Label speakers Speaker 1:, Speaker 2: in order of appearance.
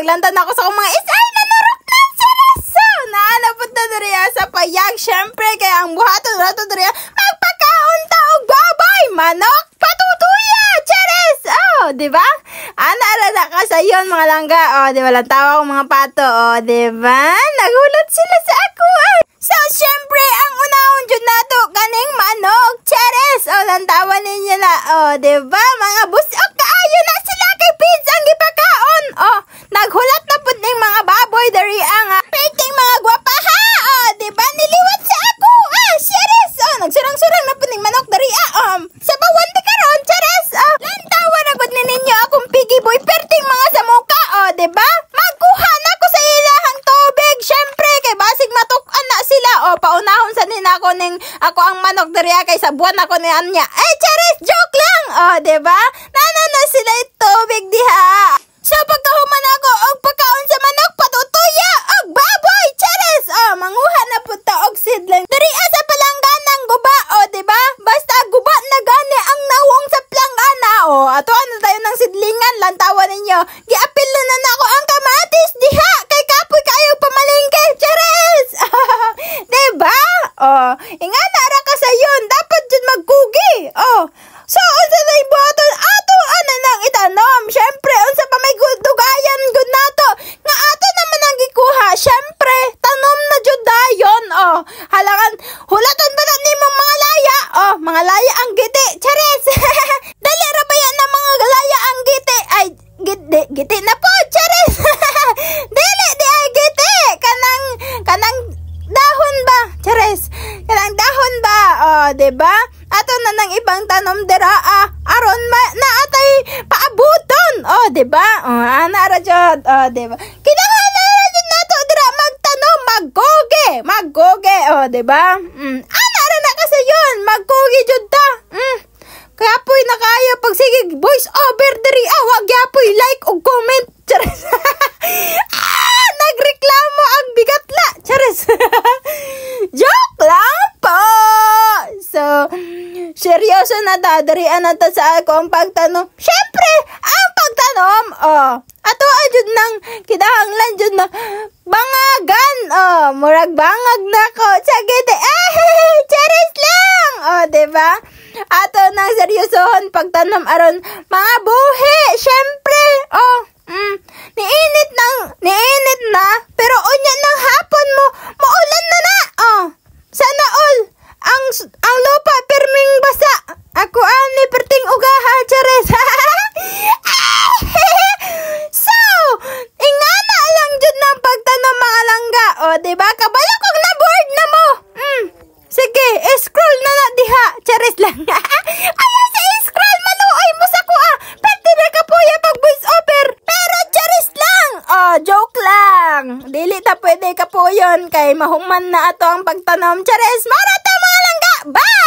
Speaker 1: maglantan ako sa mga isay na narok lang so, naanapot na diriya sa payag. Syempre, kaya ang buhaton na to diriya, magpakaon taog baboy, manok, patutuya, chares. Oh, diba? Ana ka sa yon mga langga. Oh, diba? Lantawa ko mga pato. Oh, diba? Nagulat sila sa ako. So, syempre, ang unahon dyan na to, kaning manok, chares. Oh, lantawa ninyo na. Oh, diba? Mga busok, kaayo na sila kay pizza ang ipakaon. Oh, naghulat na po ng mga baboy dari ang peking mga gwapaha. Oh, diba? Niliwat sa ako. Chares. Oh, nagsurang-surang na po ng manok dari sa bawan di karon, chares. Oh, lantawa na po ninyo akong piggy boy perting mga sa muka. Oh, diba? Magkuha na ko sa ilahang tubig. Syempre, kay basig matukan na sila. Oh, paunahon sa nina ako ning ako ang manok dari kay sa buwan ako ni Anya. Chares, joke lang. Oh, diba? Na sila tubig diha. So, pagkahuman ako, og pagkaon sa manok, patutuya, og baboy, chares. Oh, manguha na po ta og seedling. Dari sa palangganang guba, oh, diba? Basta guba na gani ang nawong sa palanggana. Oh, ato ano tayo ng sidlingan, lantawan ninyo. Giapil na ako ang kamatis, diha, kay kapoy kayo pamalingke, chares. Diba? Oh, ingana ra ka sa yun, dapat dyan magkugi. Oh, so, unsa na ibuhaton ato ana nang itanom. Syempre, unsa pa may dugayan gud nato. Nga ato naman ang gikuha. Syempre, tanom na jud dayon. Oh, halangan hulaton pa na nimo mga laya. Oh, mga laya ang giti. Chares. Dali ra ba yan na mga laya ang giti? Ay, giti na po, chares. Dili di ay giti. Kanang dahon ba? Chares. Kanang dahon ba? Oh, diba? Ato na ng ibang tanom dira aron na atay paabuton. Oh, diba? Oh, ana ra jud. Oh, diba? Kinahanglan ra jud nato dira magtanom, maggoge. Oh, diba? Ana ra na kasi yun, maggoge jud ta. Kaya po'y nakaya pag sige voice over diri wag yapoy like ug comment. Chares. Nagreklamo ang bigatla. Chares. Joke lang po. So, seryoso na dadarian na ta sa akong pagtanom. Syempre, ang pagtanom, ato ajud nang kinahanglan jud na bangagan. Murag bangag na ko. Sagete, chares lang. Diba? Ato nang seryosohon pagtanom aron mga buhi. Syempre, niinit na, pero unya ng hapon mo, maulan na. Sana all. Ang lupa perming basa. Ako ani perting ugaha, chares. So, ingana lang jud ng pagtanom mga langga. Diba? Kabalo kog na board na mo. Sige, scroll na diha. Chares lang. Ayaw sa scroll, maluoy mo sa kuha. Pwede na ka po pag voice over. Pero chares lang. Joke lang. Dili ta pwede ka po yun. Kay mahuman na ato ang pagtanom. Chares, marata mga langga. Bye!